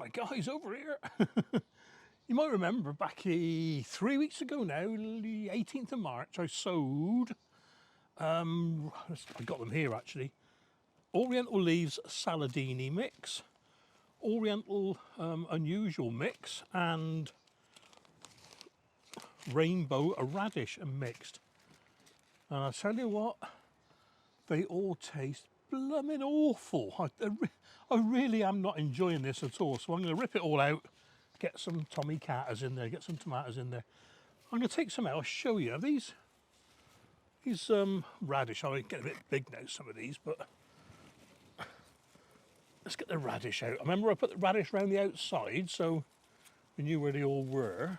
Right guys, over here. You might remember back 3 weeks ago now, the 18th of March, I sowed, I got them here actually, Oriental Leaves Saladini mix, Oriental Unusual mix, and Rainbow Radish mixed. And I tell you what, they all taste blooming awful. I really am not enjoying this at all. So I'm going to rip it all out, get some Tommy Catters in there, get some tomatoes in there. I'm going to take some out, I'll show you. These radish, I get a bit big now, some of these, but let's get the radish out. I remember I put the radish around the outside, so we knew where they all were.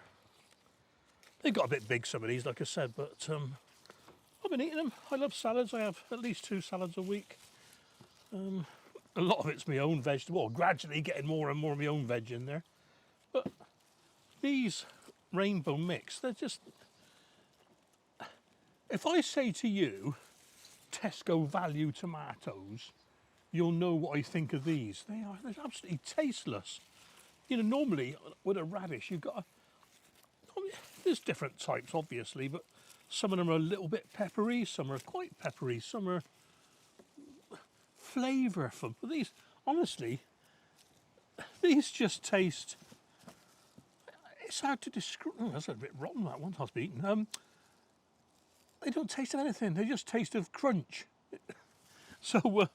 They got a bit big, some of these, like I said, but I've been eating them. I love salads. I have at least 2 salads a week. A lot of it's my own vegetable, well, gradually getting more and more of my own veg in there. But these rainbow mix, they're just... If I say to you, Tesco value tomatoes, you'll know what I think of these. They're absolutely tasteless. You know, normally with a radish, you've got there's different types, obviously, but some of them are a little bit peppery, some are quite peppery, some are flavourful. But these, honestly, these just taste... It's hard to describe. Oh, that's a bit rotten, that one I've eaten. They don't taste of anything. They just taste of crunch. So,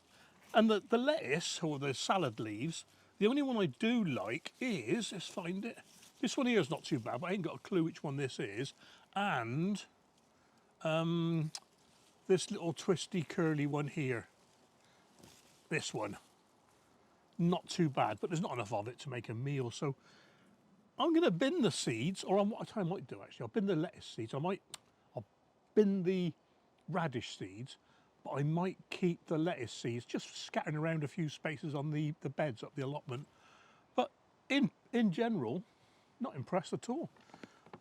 and the lettuce, or the salad leaves, the only one I do like is, let's find it. This one here is not too bad, but I ain't got a clue which one this is. And this little twisty curly one here. This one. Not too bad, but there's not enough of it to make a meal. So I'm going to bin the seeds, or what I might do actually, I'll bin the lettuce seeds. I'll bin the radish seeds, but I might keep the lettuce seeds just scattering around a few spaces on the beds up the allotment. But in general, not impressed at all.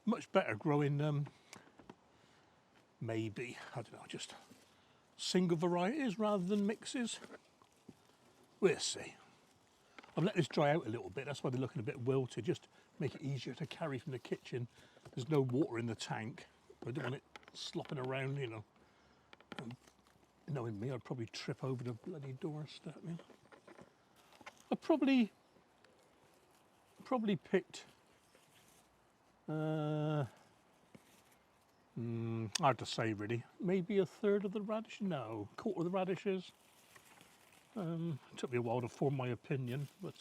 Much better growing maybe, I don't know, just single varieties rather than mixes. We'll see. I've let this dry out a little bit, that's why they're looking a bit wilted, just make it easier to carry from the kitchen. There's no water in the tank. I don't want it slopping around, you know. And knowing me, I'd probably trip over the bloody doorstep. You know. I probably picked hard to say really. Maybe a third of the radish? No, quarter of the radishes. It took me a while to form my opinion, but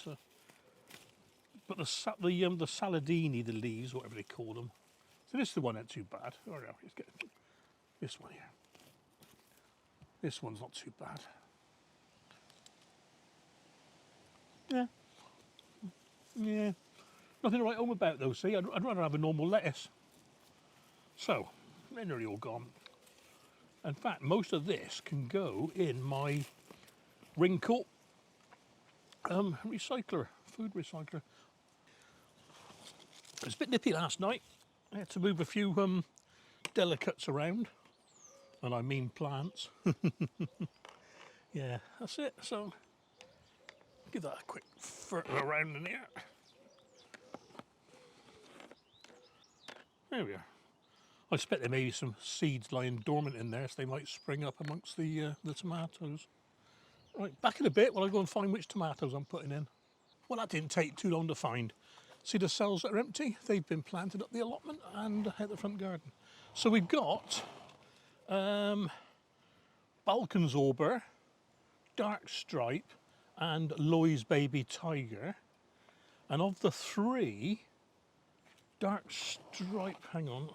the saladini, the leaves, whatever they call them. So this is the one that's too bad. Oh no, let's get this one here. This one's not too bad. Yeah. Nothing to write home about though, see? I'd rather have a normal lettuce. So, they're nearly all gone. In fact, most of this can go in my wrinkle recycler, food recycler. It was a bit nippy last night. I had to move a few delicates around, and I mean plants. Yeah, that's it. So, give that a quick fertile around in here. There we are. I expect there may be some seeds lying dormant in there, so they might spring up amongst the tomatoes. Right, back in a bit while I go and find which tomatoes I'm putting in. Well, that didn't take too long to find. See the cells that are empty? They've been planted up the allotment and at the front garden. So we've got Balkansorber, Dark Stripe, and Loy's Baby Tiger. And of the 3, Dark Stripe, hang on.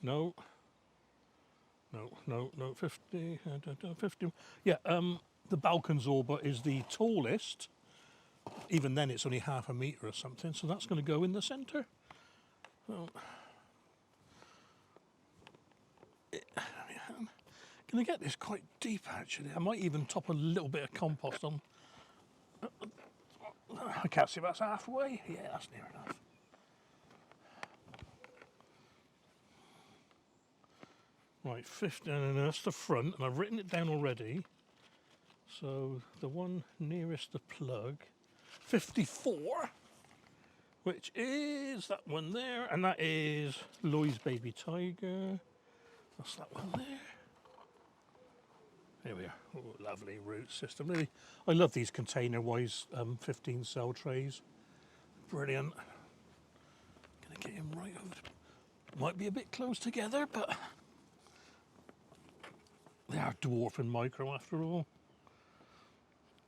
No, 50, 50. Yeah, the Balkansorber is the tallest. Even then it's only half a metre or something, so that's going to go in the centre. Well, I'm going to get this quite deep actually. I might even top a little bit of compost on. I can't see if that's halfway. Yeah, that's near enough. Right, 50, and that's the front, and I've written it down already. So the one nearest the plug, 54, which is that one there, and that is Louis Baby Tiger. That's that one there. Here we are. Oh, lovely root system. Really, I love these container-wise 15 cell trays. Brilliant. Gonna get him right over. Might be a bit close together, but they are dwarf and micro after all.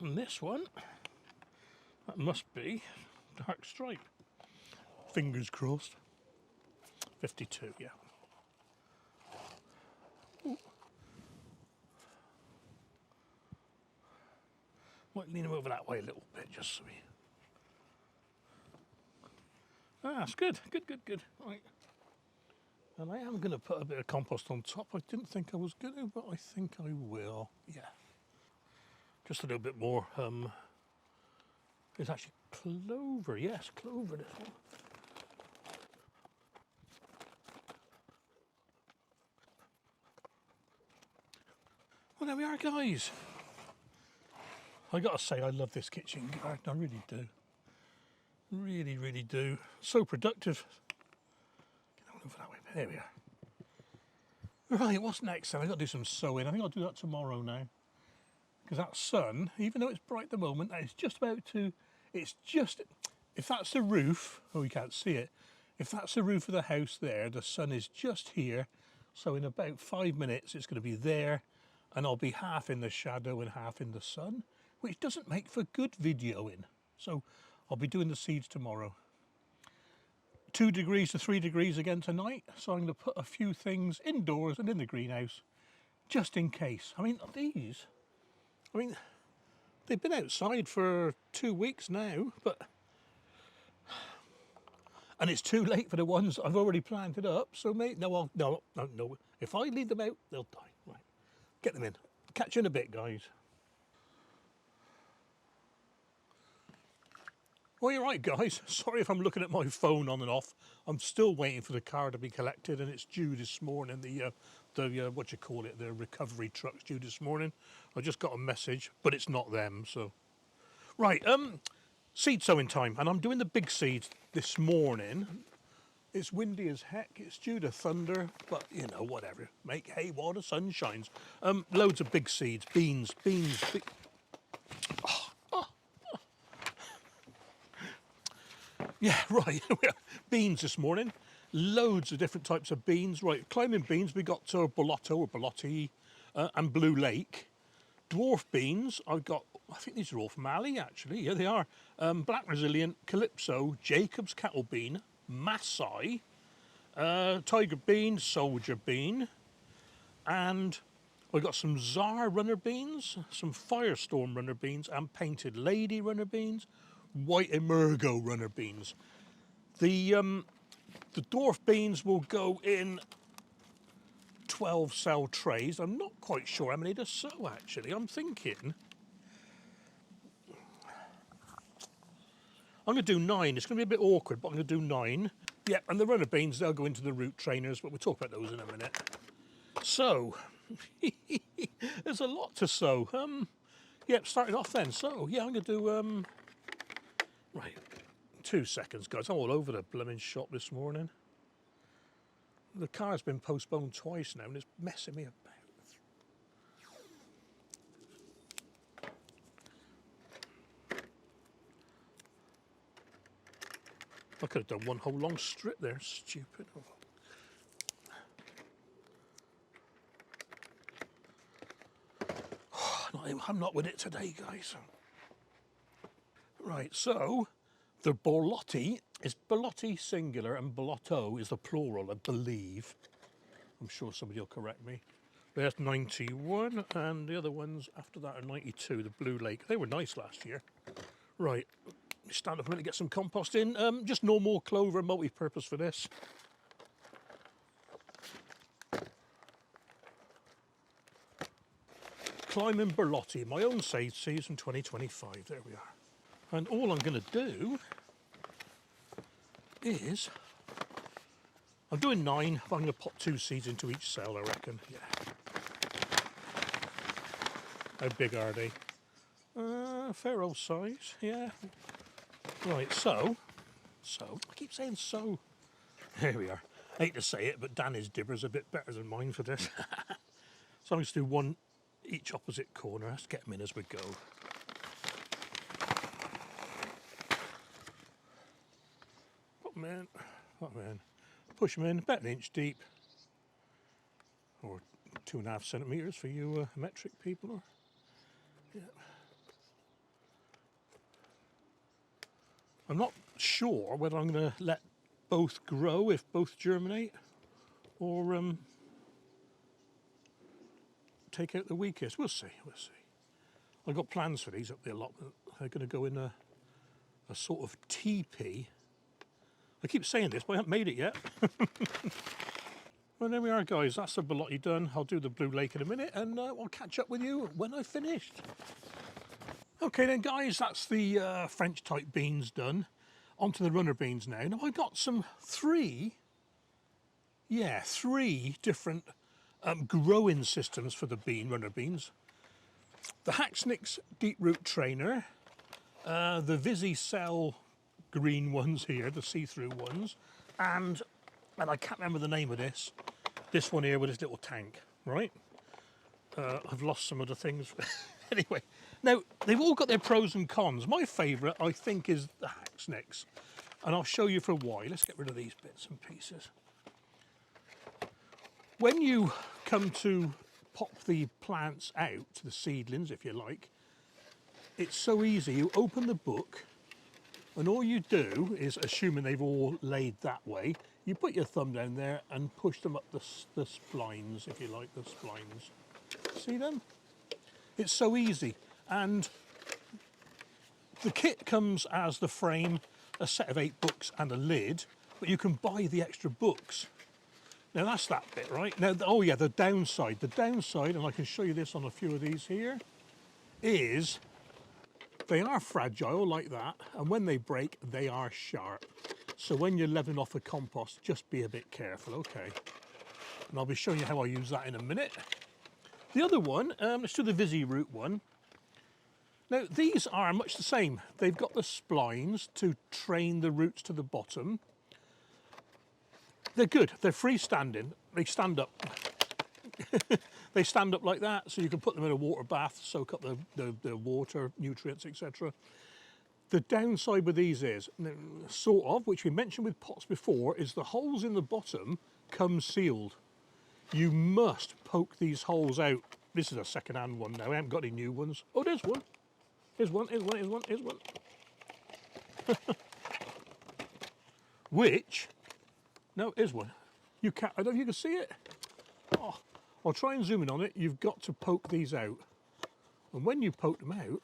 And this one, that must be dark stripe. Fingers crossed. 52, yeah. Ooh. Might lean him over that way a little bit, just so we... Ah, that's good, good. Right. And I am going to put a bit of compost on top. I didn't think I was going to, but I think I will. Yeah. Just a little bit more. It's actually clover. Yes, clover, this one. Well, there we are, guys. I got to say, I love this kitchen garden. I really do. Really do. So productive. Get on over that way. There we are. Right, what's next then? I've got to do some sowing. I think I'll do that tomorrow now. Because that sun, even though it's bright at the moment, it's just about to... It's just... If that's the roof... Oh, you can't see it. If that's the roof of the house there, the sun is just here. So in about 5 minutes, it's going to be there. And I'll be half in the shadow and half in the sun, which doesn't make for good videoing. So I'll be doing the seeds tomorrow. 2 degrees to 3 degrees again tonight. So I'm going to put a few things indoors and in the greenhouse, just in case. I mean, these, they've been outside for 2 weeks now, but... And it's too late for the ones I've already planted up. So mate, no. If I leave them out, they'll die. Right, get them in. Catch you in a bit, guys. Well, you're right, guys. Sorry if I'm looking at my phone on and off. I'm still waiting for the car to be collected, and it's due this morning. The what you call it, the recovery truck's due this morning. I just got a message, but it's not them. So, right, seed sowing time, and I'm doing the big seeds this morning. It's windy as heck. It's due to thunder, but you know, whatever. Make hay while the sun shines. Loads of big seeds, beans. Yeah, right. Beans this morning. Loads of different types of beans. Right, climbing beans, we got Bolotto or Bolotti and Blue Lake. Dwarf beans, I've got, I think these are all from Ali actually. Yeah, they are. Black Resilient, Calypso, Jacob's Cattle Bean, Maasai, Tiger Bean, Soldier Bean, and I've got some Czar runner beans, some Firestorm runner beans, and Painted Lady runner beans, White Emergo runner beans. The dwarf beans will go in 12 cell trays. I'm not quite sure how many to sow actually. I'm thinking I'm going to do 9. It's going to be a bit awkward, but I'm going to do 9. Yeah, and the runner beans, they'll go into the root trainers, but we'll talk about those in a minute. So, there's a lot to sow. Yep, starting off then. So, yeah, I'm going to do, right, 2 seconds, guys. I'm all over the blooming shop this morning. The car's been postponed twice now, and it's messing me about. I could have done one whole long strip there, stupid. I'm not with it today, guys. Right, so the Bolotti is Bolotti singular and Bolotto is the plural, I believe. I'm sure somebody will correct me. There's 91, and the other ones after that are 92, the Blue Lake. They were nice last year. Right. Stand up a minute, get some compost in. Just normal clover, multi-purpose for this. Climbing Berlotti, my own seed season 2025. There we are. And all I'm going to do is, I'm doing 9, but I'm going to pop 2 seeds into each cell, I reckon. Yeah. How big are they? Fair old size, yeah. Right, so, I keep saying so. Here we are. I hate to say it, but Danny's dibber's a bit better than mine for this. So I'm going to do one each opposite corner. Let's get them in as we go. Put them in, put them in. Push them in, about an inch deep. Or 2.5 centimetres for you metric people. Or, yeah. I'm not sure whether I'm going to let both grow if both germinate, or take out the weakest. We'll see, we'll see. I've got plans for these up the allotment. They're going to go in a sort of teepee. I keep saying this, but I haven't made it yet. Well, there we are, guys. That's the ballotti done. I'll do the Blue Lake in a minute, and I'll catch up with you when I've finished. Okay then, guys, that's the French type beans done. Onto the runner beans now. Now I got three different growing systems for the runner beans. The Hacksnick's Deep Root Trainer, the Visi-Cell green ones here, the see-through ones, and I can't remember the name of this one here with this little tank, right? I've lost some of the things. Anyway, now they've all got their pros and cons. My favourite, I think, is the Hacksnicks, and I'll show you for why. Let's get rid of these bits and pieces. When you come to pop the plants out, the seedlings if you like, it's so easy. You open the book and all you do is, assuming they've all laid that way, you put your thumb down there and push them up the splines, if you like, the splines. See them? It's so easy. And the kit comes as the frame, a set of 8 books and a lid, but you can buy the extra books. Now that's that bit, right? Now, oh yeah, the downside, and I can show you this on a few of these here, is they are fragile like that, and when they break, they are sharp. So when you're leveling off the compost, just be a bit careful, okay? And I'll be showing you how I use that in a minute. The other one, let's do the Visi-Root one. Now, these are much the same. They've got the splines to train the roots to the bottom. They're good. They're freestanding. They stand up. They stand up like that, so you can put them in a water bath, soak up the water, nutrients, etc. The downside with these is, sort of, which we mentioned with pots before, is the holes in the bottom come sealed. You must poke these holes out. This is a second-hand one now. I haven't got any new ones. Oh, there's one. Here's one, here's one, here's one, here's one. Which, no, here's one. You can't, I don't know if you can see it. Oh, I'll try and zoom in on it. You've got to poke these out. And when you poke them out,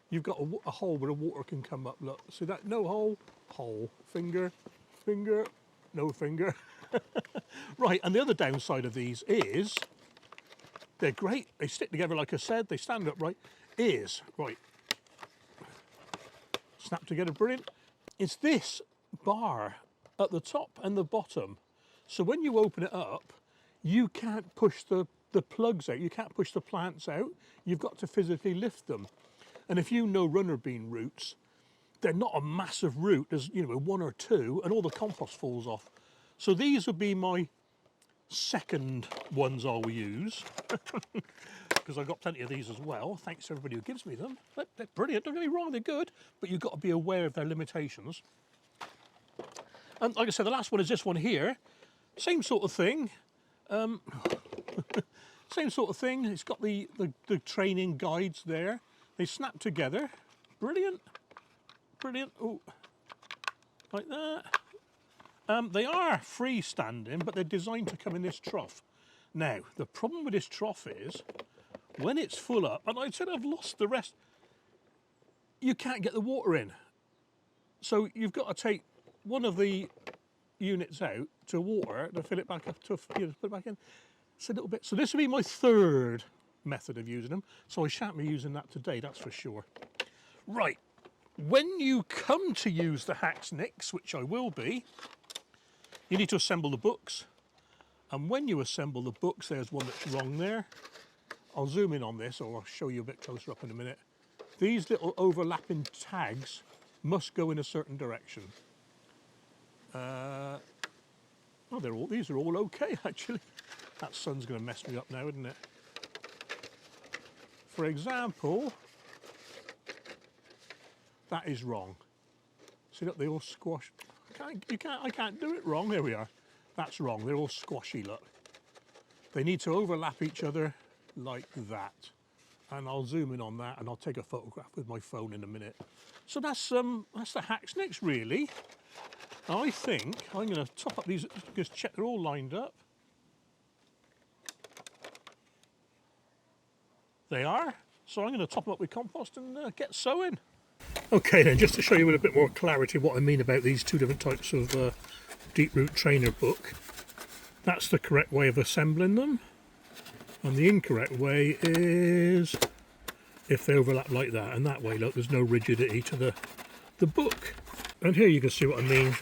you've got a hole where the water can come up. Look, see that? No hole, hole, finger, finger, no finger. Right, and the other downside of these is, they're great. They stick together, like I said. They stand upright. Right, snap together, brilliant. It's this bar at the top and the bottom. So when you open it up, you can't push the plugs out. You can't push the plants out. You've got to physically lift them. And if you know runner bean roots, they're not a massive root. There's, you know, 1 or 2, and all the compost falls off. So these would be my second ones I'll use, because I've got plenty of these as well, thanks to everybody who gives me them. They're brilliant, don't get me wrong, they're good, but you've got to be aware of their limitations. And like I said, the last one is this one here. Same sort of thing. Same sort of thing. It's got the training guides there. They snap together. Brilliant. Brilliant. Oh, like that. They are freestanding, but they're designed to come in this trough. Now, the problem with this trough is, when it's full up, and I said I've lost the rest, you can't get the water in. So you've got to take one of the units out to water to fill it back up, to put it back in. It's a little bit. So this will be my third method of using them. So I shan't be using that today, that's for sure. Right, when you come to use the Hacksnicks, which I will be, you need to assemble the books. And when you assemble the books, there's one that's wrong there. I'll zoom in on this, or I'll show you a bit closer up in a minute. These little overlapping tags must go in a certain direction. Oh, these are all okay actually. That sun's going to mess me up now, isn't it? For example, that is wrong. See, look, they all squash. I can't do it wrong. There we are. That's wrong. They're all squashy, look. They need to overlap each other like that. And I'll zoom in on that and I'll take a photograph with my phone in a minute. So that's the hacksnicks really. I think I'm going to top up these, just check they're all lined up. They are. So I'm going to top them up with compost and get sowing. Okay then, just to show you with a bit more clarity what I mean about these two different types of deep root trainer book. That's the correct way of assembling them. And the incorrect way is if they overlap like that. And that way, look, there's no rigidity to the book. And here you can see what I mean.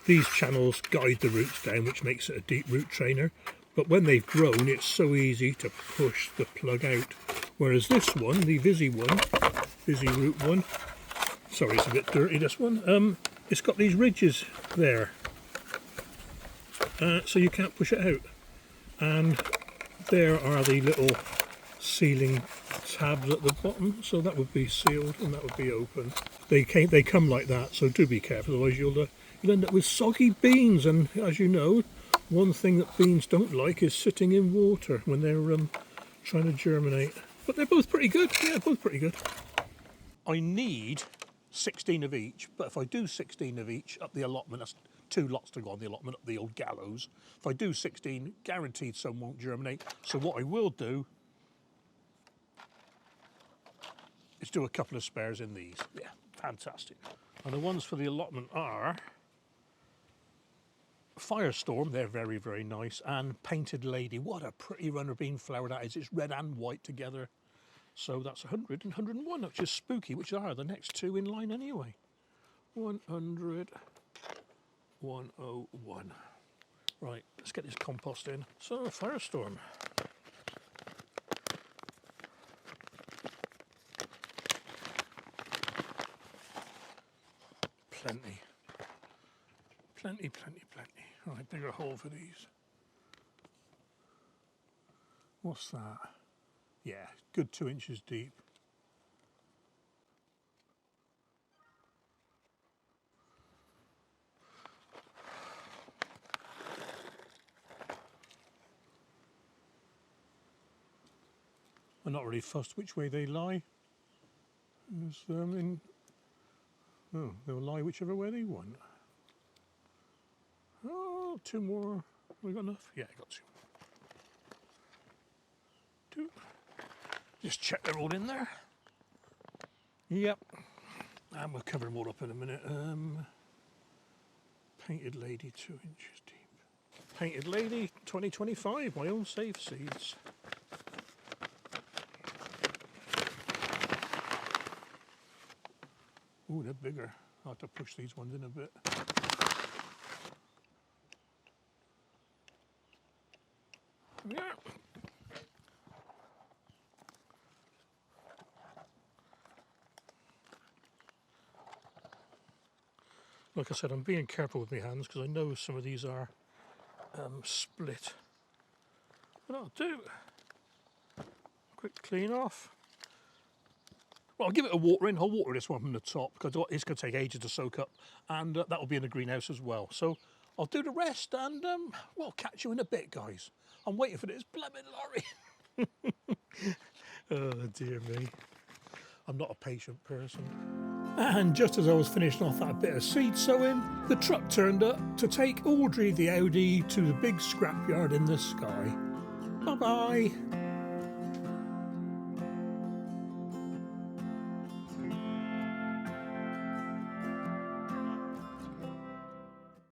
These channels guide the roots down, which makes it a deep root trainer. But when they've grown, it's so easy to push the plug out. Whereas this one, the Visi root one, sorry, it's a bit dirty, this one, it's got these ridges there. So you can't push it out. And there are the little sealing tabs at the bottom, so that would be sealed and that would be open. They come like that, so do be careful, otherwise you'll end up with soggy beans. And as you know, one thing that beans don't like is sitting in water when they're trying to germinate. But they're both pretty good. Yeah, both pretty good. I need 16 of each, but if I do 16 of each up the allotment, that's 2 lots to go on the allotment up the old gallows. If I do 16, guaranteed some won't germinate. So what I will do is do a couple of spares in these. Yeah, fantastic. And the ones for the allotment are Firestorm, they're very, very nice, and Painted Lady. What a pretty runner bean flower that is. It's red and white together. So that's 100 and 101, which is spooky, which are the next 2 in line anyway. 100, 101. Right, let's get this compost in. So, Firestorm. Plenty. Plenty. Right, bigger hole for these. What's that? Yeah, good 2 inches deep. I'm not really fussed which way they lie. They'll lie whichever way they want. Oh, 2 more. Have we got enough? Yeah, I got 2. 2. Just check they're all in there. Yep. And we'll cover them all up in a minute. Painted Lady, 2 inches deep. Painted Lady 2025, my own safe seeds. Ooh, they're bigger. I'll have to push these ones in a bit. Yeah. Like I said, I'm being careful with my hands because I know some of these are split. But I'll do. Quick clean off. Well, I'll give it a water in. I'll water this one from the top because it's going to take ages to soak up, and that will be in the greenhouse as well. So I'll do the rest, and we'll catch you in a bit, guys. I'm waiting for this blooming lorry. Oh dear me, I'm not a patient person. And just as I was finishing off that bit of seed sowing, the truck turned up to take Audrey the Audi to the big scrapyard in the sky. Bye bye.